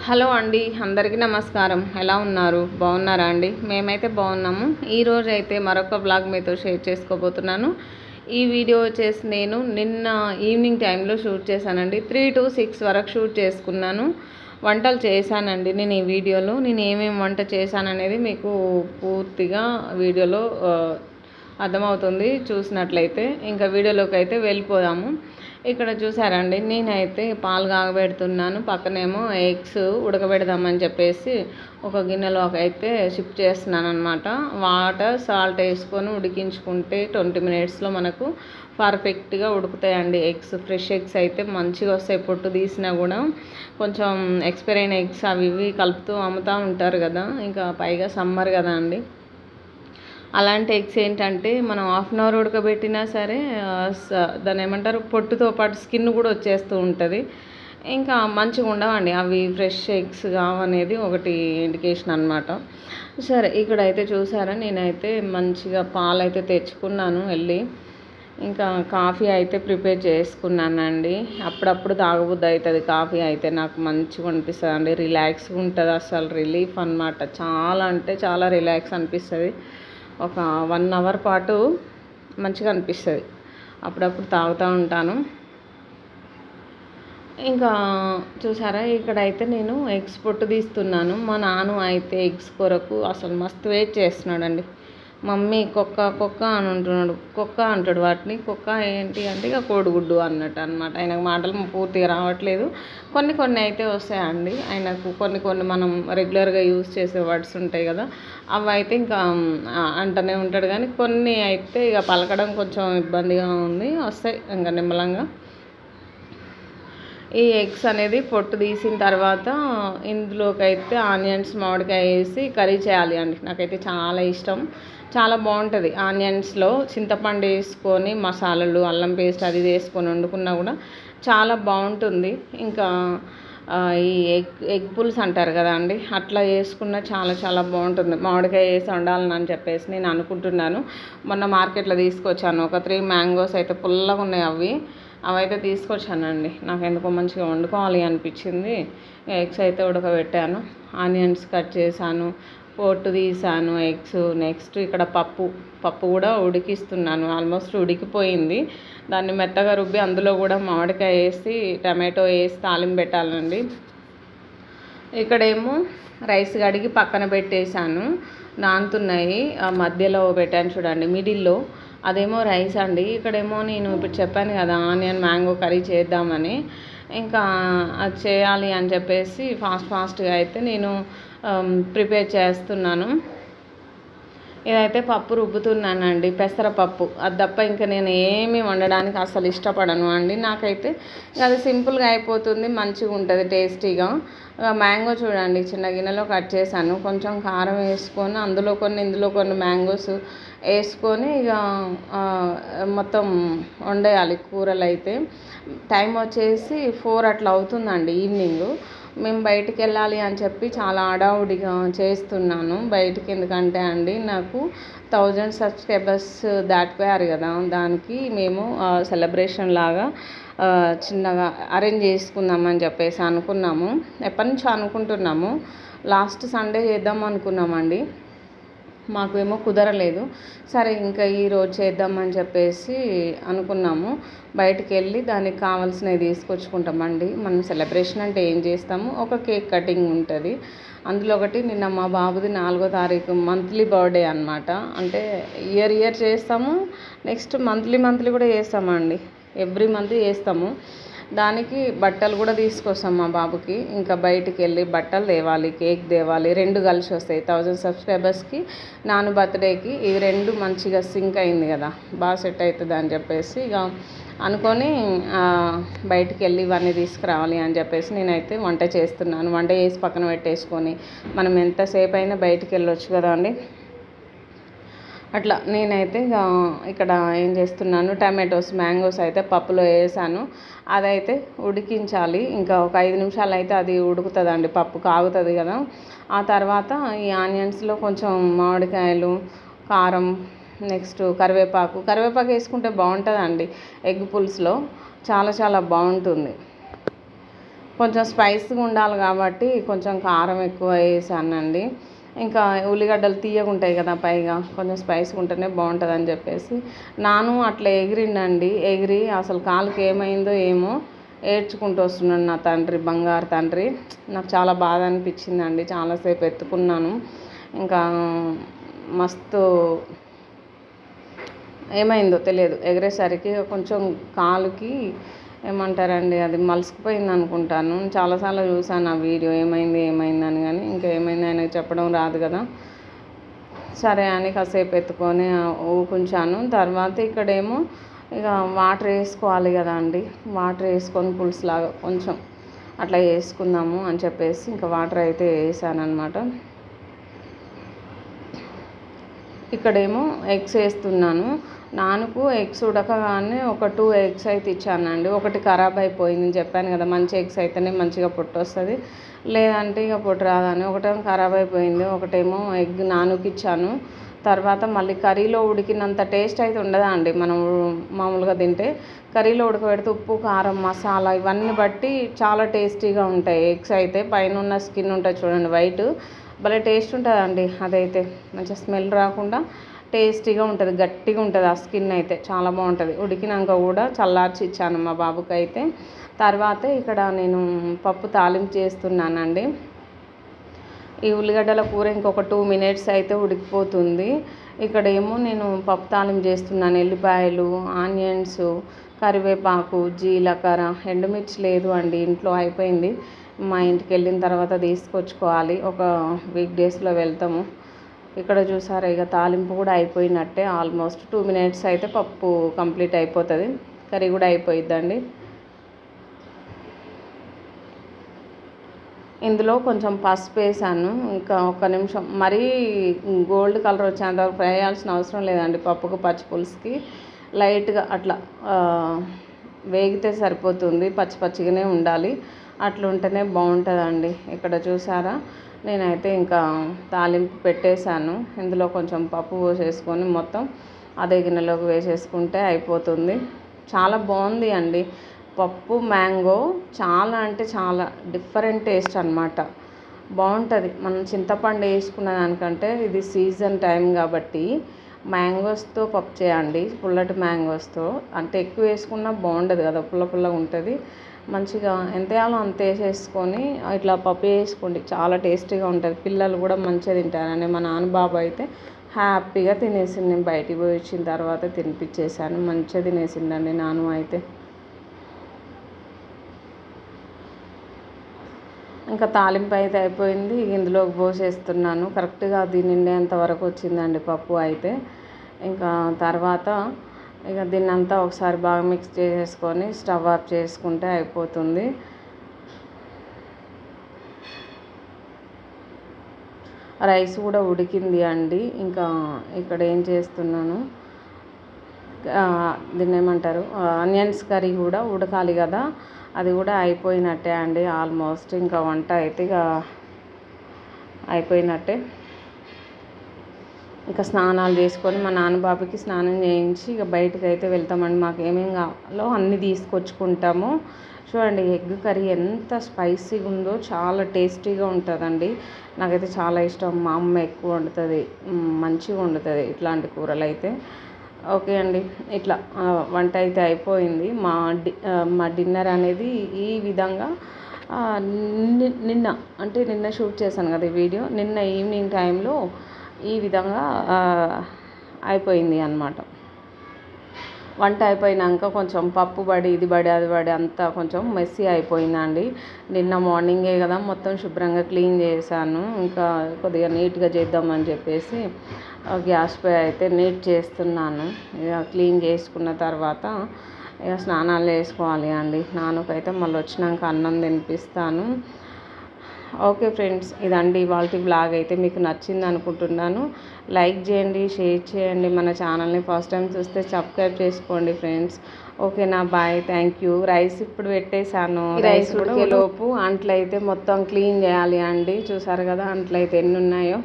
Hello అండి, అందరికీ నమస్కారం. ఎలా ఉన్నారు? బాగున్నారా అండి? మేమైతే బాగున్నాము. ఈరోజు అయితే మరొక బ్లాగ్ మీతో షేర్ చేసుకోబోతున్నాను. ఈ వీడియో వచ్చేసి నేను నిన్న ఈవినింగ్ టైంలో షూట్ చేశానండి. 3 to 6 వరకు షూట్ చేసుకున్నాను. వంటలు చేశానండి నేను ఈ వీడియోలో. నేను ఏమేమి వంట చేశాననేది మీకు పూర్తిగా వీడియోలో అర్థమవుతుంది చూసినట్లయితే. ఇంకా వీడియోలోకి అయితే వెళ్ళిపోదాము. ఇక్కడ చూసారండి, నేనైతే పాలు కాగబెడుతున్నాను. పక్కనేమో ఎగ్స్ ఉడకబెడదామని చెప్పేసి ఒక గిన్నెలోకి అయితే షిఫ్ట్ చేస్తున్నాను అనమాట. వాటర్ సాల్ట్ వేసుకొని ఉడికించుకుంటే 20 minutesలో మనకు పర్ఫెక్ట్గా ఉడుకుతాయండి ఎగ్స్. ఫ్రెష్ ఎగ్స్ అయితే మంచిగా వస్తాయి. పొట్టు తీసినా కూడా కొంచెం ఎక్స్పైర్ అయిన ఎగ్స్ అవి ఇవి కలుపుతూ అమ్ముతూ ఉంటారు కదా. ఇంకా పైగా సమ్మర్ కదా అండి. అలాంటి ఎగ్స్ ఏంటంటే మనం హాఫ్ అన్ అవర్ ఉడకబెట్టినా సరే దాన్ని ఏమంటారు, పొట్టుతో పాటు స్కిన్ కూడా వచ్చేస్తూ ఉంటుంది. ఇంకా మంచిగా ఉండవండి అవి. ఫ్రెష్ ఎగ్స్ కావనేది ఒకటి ఇండికేషన్ అనమాట. సరే, ఇక్కడైతే చూసారా, నేనైతే మంచిగా పాలు అయితే తెచ్చుకున్నాను వెళ్ళి. ఇంకా కాఫీ అయితే ప్రిపేర్ చేసుకున్నానండి. అప్పుడప్పుడు తాగబుద్ధి అవుతుంది కాఫీ అయితే. నాకు మంచిగా అనిపిస్తుంది అండి, రిలాక్స్గా ఉంటుంది. అసలు రిలీఫ్ అనమాట. చాలా అంటే చాలా రిలాక్స్ అనిపిస్తుంది. ఒక 1 hour పాటు మంచిగా అనిపిస్తుంది. అప్పుడప్పుడు తాగుతూ ఉంటాను. ఇంకా చూసారా, ఇక్కడైతే నేను ఎగ్స్ పొట్టు తీస్తున్నాను. మా నాన్న అయితే ఎగ్స్ కొరకు అసలు మస్తు వెయిట్ చేస్తున్నాడండి. మమ్మీ కుక్క కుక్క అని అంటున్నాడు. కుక్క అంటాడు వాటిని. కుక్క ఏంటి అంటే ఇక కోడిగుడ్డు అన్నట్టు అనమాట. ఆయనకు మాటలు పూర్తిగా రావట్లేదు. కొన్ని కొన్ని అయితే వస్తాయండి ఆయనకు. కొన్ని కొన్ని మనం రెగ్యులర్గా యూజ్ చేసే వర్డ్స్ ఉంటాయి కదా, అవి అయితే ఇంకా అంటూనే ఉంటాడు. కానీ కొన్ని అయితే ఇక పలకడం కొంచెం ఇబ్బందిగా ఉంది. వస్తాయి ఇంకా నిమ్మలంగా. ఈ ఎగ్స్ అనేది పొట్టు తీసిన తర్వాత ఇందులోకి అయితే ఆనియన్స్, మామిడికాయ వేసి కర్రీ చేయాలి అండి. నాకైతే చాలా ఇష్టం. చాలా బాగుంటుంది. ఆనియన్స్లో చింతపండు వేసుకొని మసాలాలు, అల్లం పేస్ట్ అది వేసుకొని వండుకున్నా కూడా చాలా బాగుంటుంది. ఇంకా ఈ ఎగ్ పులుసు అంటారు కదా అండి, అట్లా వేసుకున్న చాలా చాలా బాగుంటుంది. మామిడికాయ వేసి వండాలని చెప్పేసి నేను అనుకుంటున్నాను. మొన్న మార్కెట్లో తీసుకొచ్చాను ఒక 3 mangoes అయితే పుల్లగా ఉన్నాయి. అవైతే తీసుకొచ్చానండి. నాకు ఎందుకో మంచిగా వండుకోవాలి అనిపించింది. ఎగ్స్ అయితే ఉడకబెట్టాను, ఆనియన్స్ కట్ చేశాను, పొట్టు తీసాను ఎగ్స్. నెక్స్ట్ ఇక్కడ పప్పు కూడా ఉడికిస్తున్నాను. ఆల్మోస్ట్ ఉడికిపోయింది. దాన్ని మెత్తగా రుబ్బి అందులో కూడా మామిడికాయ వేసి టమాటో వేసి తాలింపు పెట్టాలండి. ఇక్కడేమో రైస్ కడిగి పక్కన పెట్టేశాను, నానుతున్నాయి. మధ్యలో పెట్టాను చూడండి, మిడిల్లో అదేమో రైస్ అండి. ఇక్కడేమో నేను ఇప్పుడు చెప్పాను కదా ఆనియన్ మ్యాంగో కర్రీ చేద్దామని. ఇంకా అది చేయాలి అని చెప్పేసి ఫాస్ట్గా అయితే నేను ప్రిపేర్ చేస్తున్నాను. ఇదైతే పప్పు రుబ్బుతున్నానండి, పెసరపప్పు. అది తప్ప ఇంకా నేను ఏమీ వండడానికి అసలు ఇష్టపడను అండి. నాకైతే అది సింపుల్గా అయిపోతుంది, మంచిగా ఉంటుంది, టేస్టీగా. మ్యాంగో చూడండి, చిన్న గిన్నెలో కట్ చేశాను. కొంచెం కారం వేసుకొని అందులో కొన్ని ఇందులో కొన్ని మ్యాంగోస్ వేసుకొని ఇక మొత్తం వండేయాలి కూరలు అయితే. టైం వచ్చేసి 4 అట్లా అవుతుందండి ఈవినింగ్. మేము బయటికి వెళ్ళాలి అని చెప్పి చాలా హడావుడిగా చేస్తున్నాను. బయటికి ఎందుకంటే అండి, నాకు 1000 subscribers దాటిపోయారు కదా, దానికి మేము సెలబ్రేషన్ లాగా చిన్నగా అరేంజ్ చేసుకుందామని చెప్పేసి అనుకున్నాము. ఎప్పటి నుంచో అనుకుంటున్నాము. లాస్ట్ సండే చేద్దాం అనుకున్నామండి, మాకేమో కుదరలేదు. సరే ఇంకా ఈరోజు చేద్దామని చెప్పేసి అనుకున్నాము. బయటికి వెళ్ళి దానికి కావాల్సినవి తీసుకొచ్చుకుంటామండి. మనం సెలబ్రేషన్ అంటే ఏం చేస్తాము, ఒక కేక్ కటింగ్ ఉంటుంది. అందులో ఒకటి నిన్న మా బాబుది 4వ తారీఖు మంత్లీ బర్త్డే అనమాట. అంటే ఇయర్ చేస్తాము, నెక్స్ట్ మంత్లీ కూడా చేస్తామండి. ఎవ్రీ మంత్ చేస్తాము. దానికి బట్టలు కూడా తీసుకొస్తాం మా బాబుకి. ఇంకా బయటికి వెళ్ళి బట్టలు తేవాలి, కేక్ తేవాలి, 2 కలిసి వస్తాయి. 1000 subscribersకి, నాన్న బర్త్డేకి. ఇవి 2 మంచిగా సింక్ అయింది కదా, బాగా సెట్ అవుతుంది అని చెప్పేసి ఇక అనుకొని బయటికి వెళ్ళి ఇవన్నీ తీసుకురావాలి అని చెప్పేసి నేనైతే వంట చేస్తున్నాను. వంట చేసి పక్కన పెట్టేసుకొని మనం ఎంతసేపు అయినా బయటికి వెళ్ళొచ్చు కదా అండి. అట్లా నేనైతే ఇక్కడ ఏం చేస్తున్నాను, టమాటోస్, మ్యాంగోస్ అయితే పప్పులో వేసాను. అదైతే ఉడికించాలి. ఇంకా ఒక 5 నిమిషాలు అయితే అది ఉడుకుతుందండి, పప్పు కాగుతుంది కదా. ఆ తర్వాత ఈ ఆనియన్స్లో కొంచెం మామిడికాయలు, కారం, నెక్స్ట్ కరివేపాకు వేసుకుంటే బాగుంటుందండి ఎగ్ పులుసులో. చాలా చాలా బాగుంటుంది. కొంచెం స్పైస్గా ఉండాలి కాబట్టి కొంచెం కారం ఎక్కువ వేసానండి. ఇంకా ఉల్లిగడ్డలు తీయగా ఉంటాయి కదా, పైగా కొంచెం స్పైస్గా ఉంటేనే బాగుంటుంది అని చెప్పేసి నాను అట్లా ఎగిరిండండి. ఎగిరి అసలు కాలుకి ఏమైందో ఏమో ఏడ్చుకుంటూ వస్తున్నాడు నా తండ్రి, బంగారు తండ్రి. నాకు చాలా బాధ అనిపించిందండి. చాలాసేపు ఎత్తుకున్నాను. ఇంకా మస్తు ఏమైందో తెలియదు, ఎగిరేసరికి కొంచెం కాలుకి ఏమంటారండి, అది మలుసుకుపోయింది అనుకుంటాను. చాలాసార్లు చూసాను ఆ వీడియో ఏమైందని, కానీ ఇంకా ఏమైంది ఆయనకు చెప్పడం రాదు కదా. సరే అని కాసేపు ఎత్తుకొని ఊకుంచాను. తర్వాత ఇక్కడేమో ఇక వాటర్ వేసుకోవాలి కదా అండి, వాటర్ వేసుకొని పులుసులాగా కొంచెం అట్లా వేసుకుందాము అని చెప్పేసి ఇంకా వాటర్ అయితే వేసాను అనమాట. ఇక్కడేమో ఎగ్స్ వేస్తున్నాను. నాన్నకు ఎగ్స్ ఉడకగానే ఒక 2 ఎగ్స్ అయితే ఇచ్చానండి. ఒకటి ఖరాబ్ అయిపోయింది చెప్పాను కదా, మంచి ఎగ్స్ అయితేనే మంచిగా పొట్టు వస్తుంది, లేదంటే ఇక పొట్టు రాదని. ఒకటేమో ఖరాబ్ అయిపోయింది, ఒకటేమో ఎగ్ నాన్నకి ఇచ్చాను. తర్వాత మళ్ళీ కర్రీలో ఉడికినంత టేస్ట్ అయితే ఉండదా అండి మనం మామూలుగా తింటే. కర్రీలో ఉడకబెడితే ఉప్పు, కారం, మసాలా ఇవన్నీ బట్టి చాలా టేస్టీగా ఉంటాయి ఎగ్స్ అయితే. పైన ఉన్న స్కిన్ ఉంటుంది చూడండి, వైట్, భలే టేస్ట్ ఉంటుందండి. అదైతే మంచిగా స్మెల్ రాకుండా టేస్టీగా ఉంటుంది, గట్టిగా ఉంటుంది ఆ స్కిన్ అయితే, చాలా బాగుంటుంది. ఉడికినాక కూడా చల్లార్చి ఇచ్చాను మా బాబుకి అయితే. తర్వాత ఇక్కడ నేను పప్పు తాలింపు చేస్తున్నానండి. ఈ ఉల్లిగడ్డల కూర ఇంకొక 2 minutes అయితే ఉడికిపోతుంది. ఇక్కడేమో నేను పప్పు తాలింపు చేస్తున్నాను. ఎల్లిపాయలు, ఆనియన్స్, కరివేపాకు, జీలకర్ర, ఎండుమిర్చి లేదు అండి ఇంట్లో, అయిపోయింది. మా ఇంటికి వెళ్ళిన తర్వాత తీసుకొచ్చుకోవాలి, ఒక వీక్ డేస్లో వెళ్తాము. ఇక్కడ చూసారా, ఇక తాలింపు కూడా అయిపోయినట్టే. ఆల్మోస్ట్ 2 minutes అయితే పప్పు కంప్లీట్ అయిపోతుంది, కర్రీ కూడా అయిపోయిద్దండి. ఇందులో కొంచెం పసుపు వేసాను. ఇంకా ఒక్క నిమిషం, మరీ గోల్డ్ కలర్ వచ్చేంత వరకు ఫ్రై చేయాల్సిన అవసరం లేదండి. పప్పుకు పచ్చి పులుసుకి లైట్గా అట్లా వేగితే సరిపోతుంది, పచ్చి పచ్చిగానే ఉండాలి, అట్లా ఉంటేనే బాగుంటుందండి. ఇక్కడ చూసారా, నేనైతే ఇంకా తాలింపు పెట్టేశాను. ఇందులో కొంచెం పప్పు పోసేసుకొని మొత్తం అదే గిన్నెలోకి వేసేసుకుంటే అయిపోతుంది. చాలా బాగుంది అండి పప్పు మ్యాంగో, చాలా అంటే చాలా డిఫరెంట్ టేస్ట్ అనమాట, బాగుంటుంది. మనం చింతపండు వేసుకున్న దానికంటే ఇది సీజన్ టైం కాబట్టి మ్యాంగోస్తో పప్పు చేయండి, పుల్లటి మ్యాంగోస్తో. అంటే ఎక్కువ వేసుకున్నా బాగుండదు కదా, పుల్లగా ఉంటుంది. మంచిగా ఎంత వేయాలో అంత వేసేసుకొని ఇట్లా పప్పు వేసుకోండి, చాలా టేస్టీగా ఉంటుంది. పిల్లలు కూడా మంచిగా తింటారని మా నాన్న బాబు అయితే హ్యాపీగా తినేసింది. నేను బయటికి పోయి వచ్చిన తర్వాత తినిపించేసాను, మంచిగా తినేసిందండి నాన్న అయితే. ఇంకా తాలింపు అయితే అయిపోయింది, ఇందులోకి పోసేస్తున్నాను. కరెక్ట్గా అది నిండేంత వరకు వచ్చిందండి పప్పు అయితే. ఇంకా తర్వాత ఇక దీన్నంతా ఒకసారి బాగా మిక్స్ చేసేసుకొని స్టవ్ ఆఫ్ చేసుకుంటే అయిపోతుంది. రైస్ కూడా ఉడికింది అండి. ఇంకా ఇక్కడ ఏం చేస్తున్నాను, దీన్ని ఏమంటారు, ఆనియన్స్ కర్రీ కూడా ఉడకాలి కదా, అది కూడా అయిపోయినట్టే అండి ఆల్మోస్ట్. ఇంకా వంట అయితే ఇక అయిపోయినట్టే. ఇంకా స్నానాలు చేసుకొని మా నాన్నబాబుకి స్నానం చేయించి ఇక బయటకు అయితే వెళ్తామండి. మాకు ఏమేమి కావాలో అన్నీ తీసుకొచ్చుకుంటాము. చూడండి ఎగ్ కర్రీ ఎంత స్పైసీగా ఉందో, చాలా టేస్టీగా ఉంటుందండి. నాకైతే చాలా ఇష్టం. మా అమ్మ ఎక్కువ వండుతుంది, మంచిగా వండుతుంది ఇట్లాంటి కూరలు అయితే. ఓకే అండి, ఇట్లా వంట అయితే అయిపోయింది. మా డిన్నర్ అనేది ఈ విధంగా నిన్న షూట్ చేశాను కదా ఈ వీడియో, నిన్న ఈవినింగ్ టైంలో ఈ విధంగా అయిపోయింది అన్నమాట. వంట అయిపోయినాక కొంచెం పప్పు బడి, ఇది బడి, అది బడి అంతా కొంచెం మెస్సీ అయిపోయిందండి. నిన్న మార్నింగే కదా మొత్తం శుభ్రంగా క్లీన్ చేశాను. ఇంకా కొద్దిగా నీట్గా చేద్దామని చెప్పేసి గ్యాస్ పై అయితే నీట్ చేస్తున్నాను. ఇక క్లీన్ చేసుకున్న తర్వాత ఇక స్నానాలు చేసుకోవాలి అండి. నాన్నకైతే మళ్ళీ వచ్చినాక అన్నం తినిపిస్తాను. ఓకే ఫ్రెండ్స్, ఇదండి ఇవాల్టి బ్లాగ్ అయితే. మీకు నచ్చింది అనుకుంటున్నాను. లైక్ చేయండి, షేర్ చేయండి. మన ఛానల్ని ఫస్ట్ టైం చూస్తే సబ్స్క్రైబ్ చేసుకోండి ఫ్రెండ్స్. ఓకేనా, బాయ్, థ్యాంక్ యూ. రైస్ ఇప్పుడు పెట్టేశాను. రైస్ ఉడికేలోపు అంట్లయితే మొత్తం క్లీన్ చేయాలి అండి. చూసారు కదా అంట్లయితే ఎన్ని ఉన్నాయో.